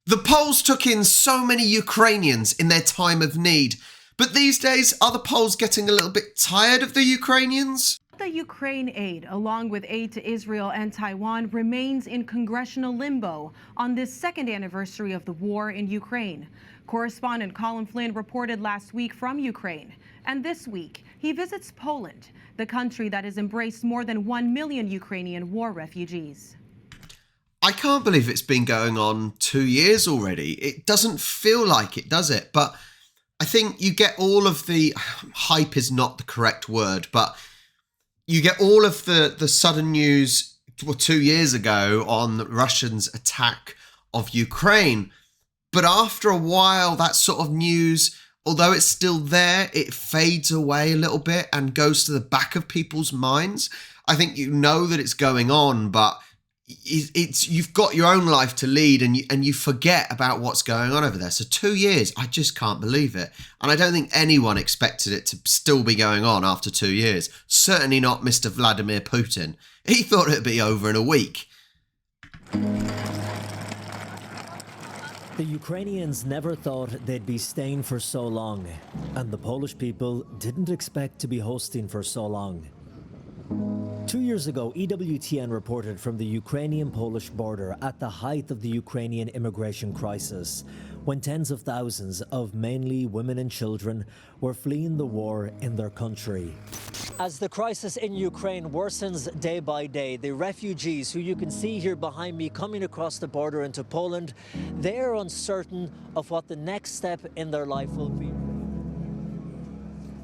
The Poles took in so many Ukrainians in their time of need, but these days, are the Poles getting a little bit tired of the Ukrainians? The Ukraine aid, along with aid to Israel and Taiwan, remains in congressional limbo on this second anniversary of the war in Ukraine. Correspondent Colin Flynn reported last week from Ukraine, and this week he visits Poland, the country that has embraced more than 1 million Ukrainian war refugees. I can't believe it's been going on 2 years already. It doesn't feel like it, does it? But I think you get all of the hype is not the correct word, but you get all of the sudden news 2 years ago on Russians' attack of Ukraine. But after a while, that sort of news, although it's still there, it fades away a little bit and goes to the back of people's minds. I think you know that it's going on, but you've got your own life to lead, and you forget about what's going on over there. So 2 years, I just can't believe it. And I don't think anyone expected it to still be going on after 2 years. Certainly not Mr. Vladimir Putin. He thought it'd be over in a week. The Ukrainians never thought they'd be staying for so long, and the Polish people didn't expect to be hosting for so long. 2 years ago, EWTN reported from the Ukrainian-Polish border at the height of the Ukrainian immigration crisis, when tens of thousands of mainly women and children were fleeing the war in their country. As the crisis in Ukraine worsens day by day, the refugees who you can see here behind me coming across the border into Poland, they're uncertain of what the next step in their life will be.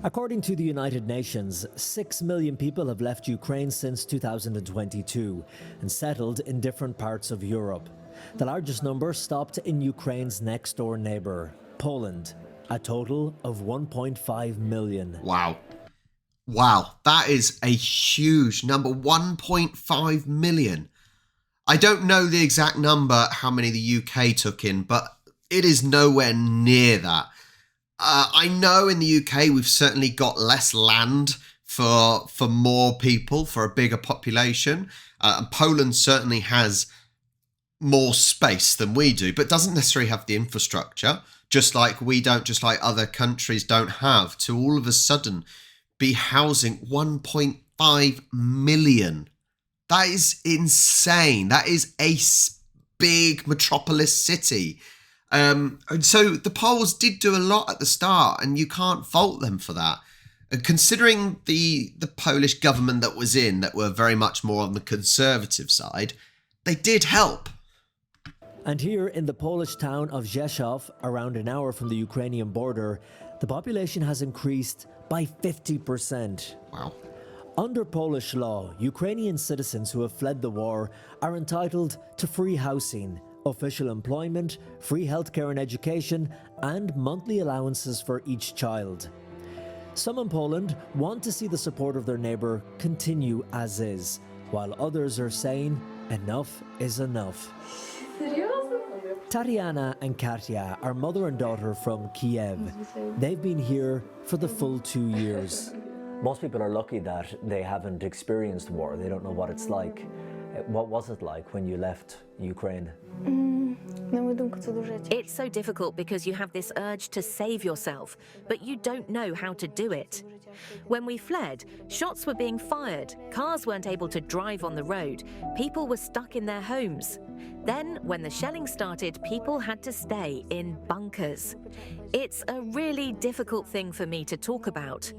According to the United Nations, 6 million people have left Ukraine since 2022 and settled in different parts of Europe. The largest number stopped in Ukraine's next-door neighbour, Poland, a total of 1.5 million. Wow. Wow, that is a huge number, 1.5 million. I don't know the exact number, how many the UK took in, but it is nowhere near that. I know in the UK we've certainly got less land for more people, for a bigger population. And Poland certainly has more space than we do, but doesn't necessarily have the infrastructure, just like we don't, just like other countries don't have, to all of a sudden be housing 1.5 million. That is insane. That is a big metropolis city. And so the Poles did do a lot at the start, and you can't fault them for that. Considering the Polish government that was in, that were very much more on the conservative side, they did help. And here in the Polish town of Rzeszów, around an hour from the Ukrainian border, the population has increased by 50%. Wow. Under Polish law, Ukrainian citizens who have fled the war are entitled to free housing, official employment, free healthcare and education, and monthly allowances for each child. Some in Poland want to see the support of their neighbour continue as is, while others are saying enough is enough. Tatiana and Katia are mother and daughter from Kiev. They've been here for the full 2 years. Most people are lucky that they haven't experienced war. They don't know what it's like. What was it like when you left Ukraine? It's so difficult because you have this urge to save yourself, but you don't know how to do it. When we fled, shots were being fired, cars weren't able to drive on the road, people were stuck in their homes. Then, when the shelling started, people had to stay in bunkers. It's a really difficult thing for me to talk about.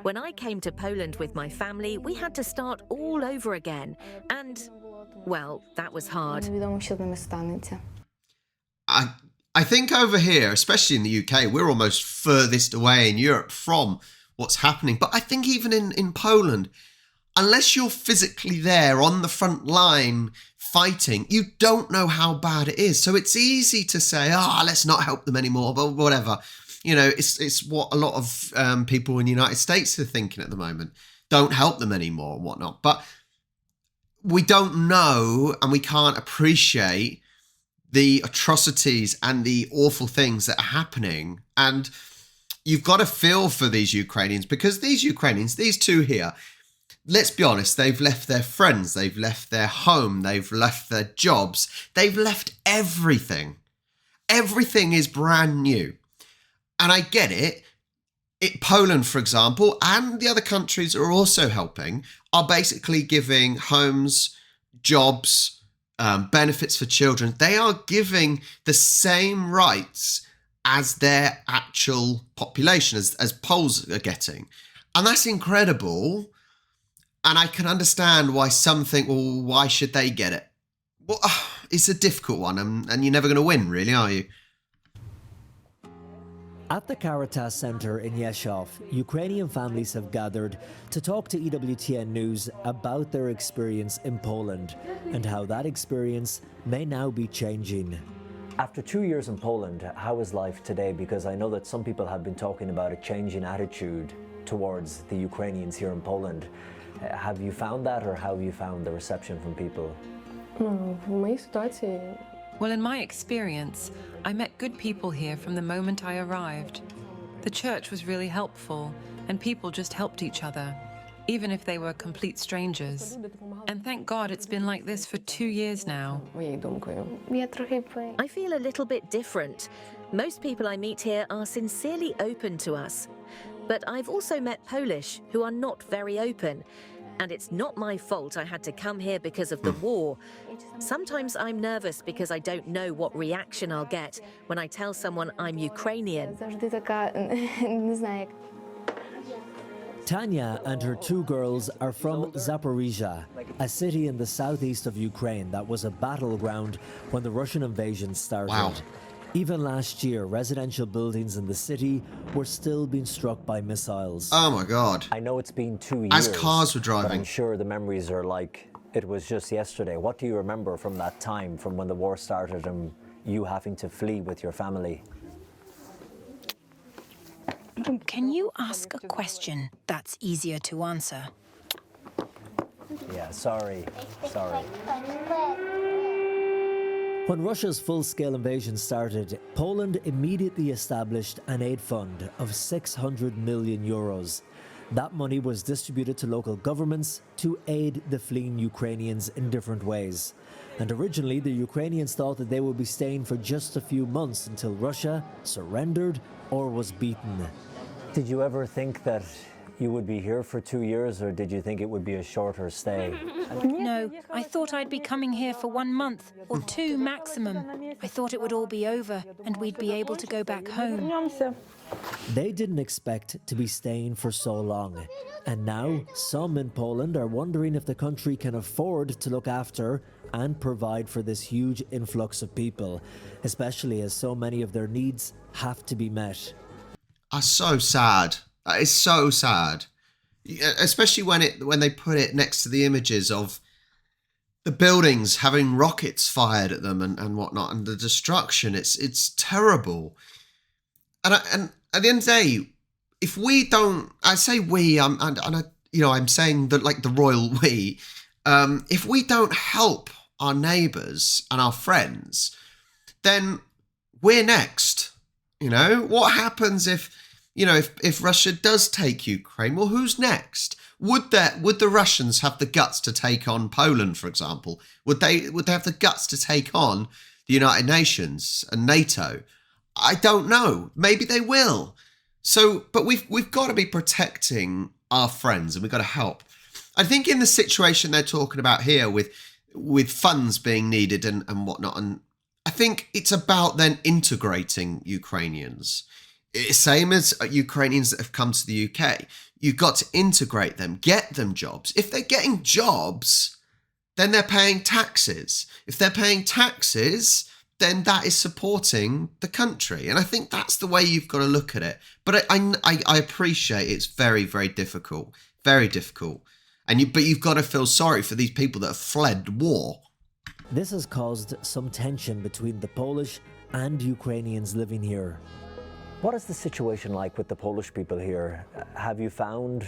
When I came to Poland with my family, we had to start all over again, and, well, that was hard. I think over here, especially in the UK, we're almost furthest away in Europe from what's happening. But I think even in Poland, unless you're physically there on the front line fighting, you don't know how bad it is. So it's easy to say, let's not help them anymore, but whatever. You know, it's what a lot of people in the United States are thinking at the moment. Don't help them anymore and whatnot. But we don't know, and we can't appreciate the atrocities and the awful things that are happening. And you've got to feel for these Ukrainians, because these Ukrainians, these two here, let's be honest, they've left their friends, they've left their home, they've left their jobs, they've left everything. Everything is brand new. And I get it. Poland, for example, and the other countries are also helping, are basically giving homes, jobs, benefits for children. They are giving the same rights as their actual population, as Poles are getting. And that's incredible. And I can understand why some think, well, why should they get it? Well, it's a difficult one, and you're never going to win, really, are you? At the Caritas Center in Yeshov, Ukrainian families have gathered to talk to EWTN News about their experience in Poland and how that experience may now be changing. After 2 years in Poland, how is life today? Because I know that some people have been talking about a change in attitude towards the Ukrainians here in Poland. Have you found that, or how have you found the reception from people? Well, in my experience, I met good people here from the moment I arrived. The church was really helpful, and people just helped each other, even if they were complete strangers. And thank God it's been like this for 2 years now. I feel a little bit different. Most people I meet here are sincerely open to us. But I've also met Polish who are not very open. And it's not my fault I had to come here because of the war. Sometimes I'm nervous because I don't know what reaction I'll get when I tell someone I'm Ukrainian. Tanya and her 2 girls are from Zaporizhia, a city in the southeast of Ukraine that was a battleground when the Russian invasion started. Wow. Even last year, residential buildings in the city were still being struck by missiles. Oh my God. I know it's been 2 years. As cars were But driving. I'm sure the memories are like it was just yesterday. What do you remember from that time, from when the war started and you having to flee with your family? Can you ask a question that's easier to answer? Yeah, sorry. When Russia's full-scale invasion started, Poland immediately established an aid fund of 600 million euros. That money was distributed to local governments to aid the fleeing Ukrainians in different ways. And originally, the Ukrainians thought that they would be staying for just a few months until Russia surrendered or was beaten. Did you ever think that you would be here for 2 years, or did you think it would be a shorter stay? No, I thought I'd be coming here for 1 month, or 2 maximum. I thought it would all be over and we'd be able to go back home. They didn't expect to be staying for so long. And now, some in Poland are wondering if the country can afford to look after and provide for this huge influx of people, especially as so many of their needs have to be met. Are so sad. That is so sad. Especially when they put it next to the images of the buildings having rockets fired at them and whatnot, and the destruction. It's terrible. And at the end of the day, if we don't, I say we, I'm saying that like the royal we, if we don't help our neighbours and our friends, then we're next. What happens if Russia does take Ukraine? Well, who's next? Would the Russians have the guts to take on Poland, for example? Would they have the guts to take on the United Nations and NATO? I don't know. Maybe they will. So, but we've got to be protecting our friends, and we've got to help. I think in the situation they're talking about here with funds being needed and whatnot, and I think it's about then integrating Ukrainians. Same as Ukrainians that have come to the UK. You've got to integrate them, get them jobs. If they're getting jobs, then they're paying taxes. If they're paying taxes, then that is supporting the country. And I think that's the way you've got to look at it. But I appreciate it's very, very difficult. Very difficult. But you've got to feel sorry for these people that have fled war. This has caused some tension between the Polish and Ukrainians living here. What is the situation like with the Polish people here? Have you found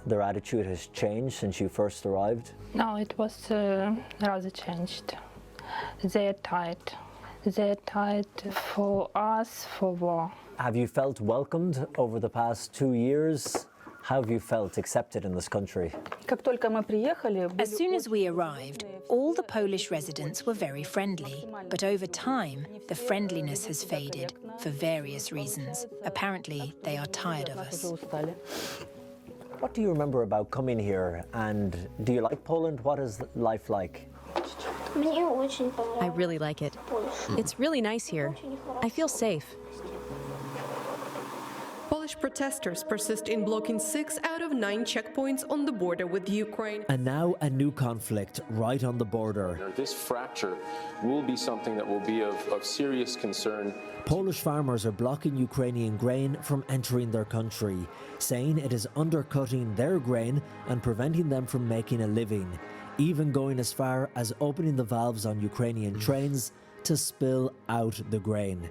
their attitude has changed since you first arrived? No, it was rather changed. They're tired. They're tired for us, for war. Have you felt welcomed over the past 2 years How have you felt accepted in this country? As soon as we arrived, all the Polish residents were very friendly. But over time, the friendliness has faded for various reasons. Apparently, they are tired of us. What do you remember about coming here, and do you like Poland? What is life like? I really like it. It's really nice here. I feel safe. Polish protesters persist in blocking 6 out of 9 checkpoints on the border with Ukraine. And now a new conflict right on the border. This fracture will be something that will be of serious concern. Polish farmers are blocking Ukrainian grain from entering their country, saying it is undercutting their grain and preventing them from making a living, even going as far as opening the valves on Ukrainian trains to spill out the grain.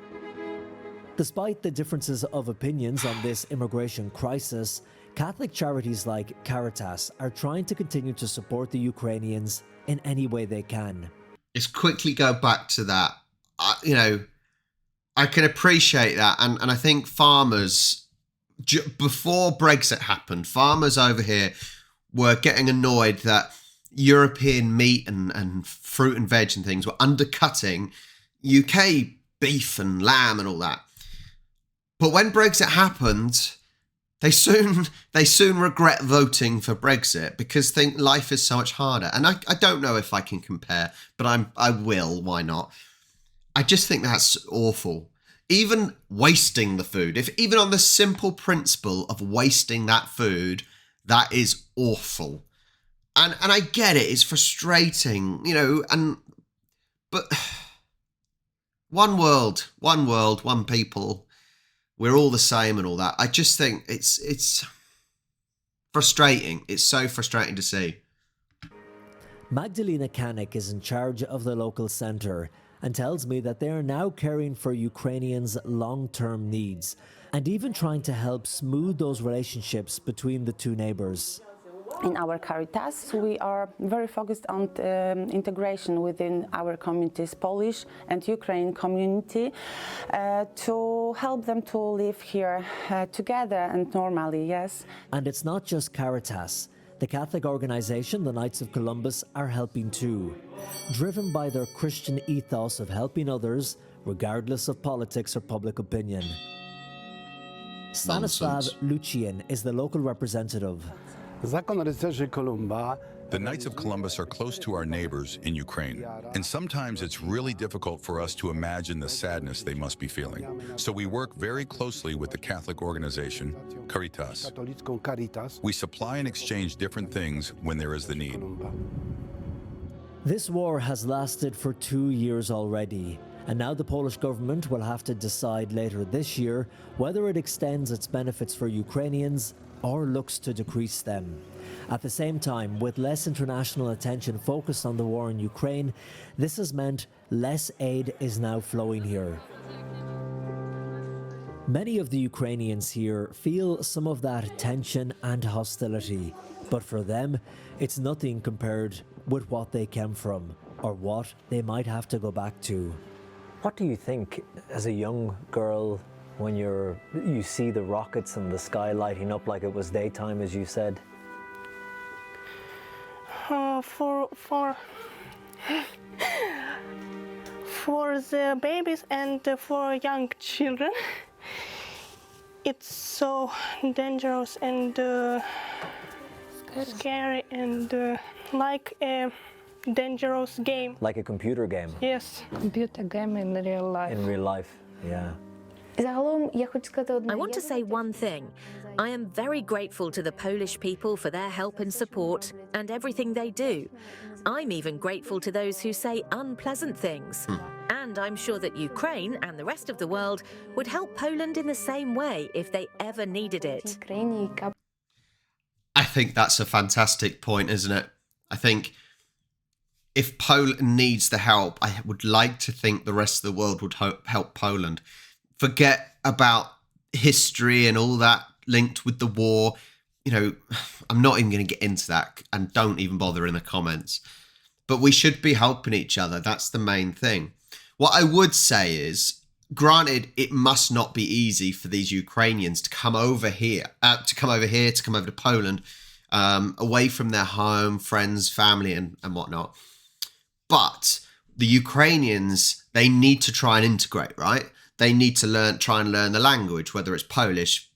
Despite the differences of opinions on this immigration crisis, Catholic charities like Caritas are trying to continue to support the Ukrainians in any way they can. Let's quickly go back to that. I can appreciate that. And I think farmers, before Brexit happened, farmers over here were getting annoyed that European meat and fruit and veg and things were undercutting UK beef and lamb and all that. But when Brexit happened, they soon regret voting for Brexit because think life is so much harder. And I don't know if I can compare, but I will. Why not? I just think that's awful. Even wasting the food, if even on the simple principle of wasting that food, that is awful. And I get it. It's frustrating, but one world, one people. We're all the same and all that. I just think it's frustrating. It's so frustrating to see. Magdalena Kanik is in charge of the local centre and tells me that they are now caring for Ukrainians' long-term needs and even trying to help smooth those relationships between the two neighbours. In our Caritas, we are very focused on integration within our communities, Polish and Ukrainian community, to help them to live here together and normally, yes. And it's not just Caritas. The Catholic organisation, the Knights of Columbus, are helping too. Driven by their Christian ethos of helping others, regardless of politics or public opinion. Stanislav Lucian is the local representative. The Knights of Columbus are close to our neighbors in Ukraine, and sometimes it's really difficult for us to imagine the sadness they must be feeling. So we work very closely with the Catholic organization, Caritas. We supply and exchange different things when there is the need. This war has lasted for 2 years already, and now the Polish government will have to decide later this year whether it extends its benefits for Ukrainians or looks to decrease them. At the same time, with less international attention focused on the war in Ukraine, this has meant less aid is now flowing here. Many of the Ukrainians here feel some of that tension and hostility, but for them, it's nothing compared with what they came from or what they might have to go back to. What do you think as a young girl when you see the rockets and the sky lighting up like it was daytime, as you said? For the babies and for young children, it's so dangerous and scary and like a dangerous game. Like a computer game? Yes. Computer game in real life. In real life, yeah. I want to say one thing. I am very grateful to the Polish people for their help and support and everything they do. I'm even grateful to those who say unpleasant things. And I'm sure that Ukraine and the rest of the world would help Poland in the same way if they ever needed it. I think that's a fantastic point, isn't it? I think if Poland needs the help, I would like to think the rest of the world would help Poland. Forget about history and all that linked with the war. I'm not even going to get into that, and don't even bother in the comments. But we should be helping each other. That's the main thing. What I would say is granted, it must not be easy for these Ukrainians to come over here, to come over to Poland, away from their home, friends, family, and whatnot. But the Ukrainians, they need to try and integrate, right? They need to try and learn the language, whether it's Polish,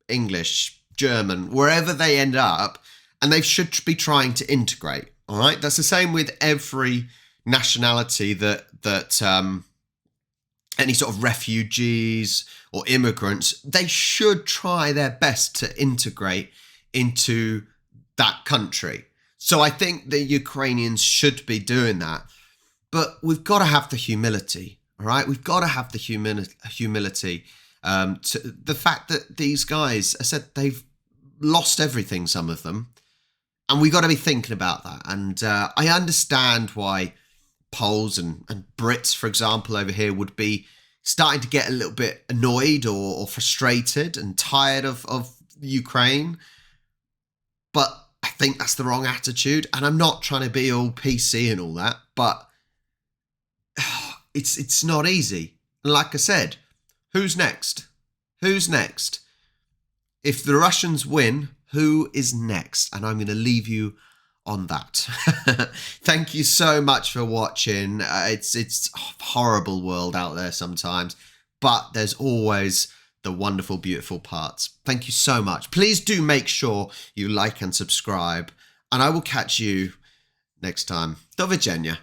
English, German, wherever they end up, and they should be trying to integrate. All right, that's the same with every nationality that any sort of refugees or immigrants. They should try their best to integrate into that country. So I think the Ukrainians should be doing that, but we've got to have the humility. All right, we've got to have the humility. To the fact that these guys, I said, they've lost everything, some of them, and we got to be thinking about that. And I understand why Poles and Brits, for example, over here would be starting to get a little bit annoyed or frustrated and tired of Ukraine. But I think that's the wrong attitude. And I'm not trying to be all PC and all that, but it's not easy. And like I said, who's next? Who's next? If the Russians win, who is next? And I'm going to leave you on that. Thank you so much for watching. It's a horrible world out there sometimes, but there's always the wonderful, beautiful parts. Thank you so much. Please do make sure you like and subscribe, and I will catch you next time. Do widzenia.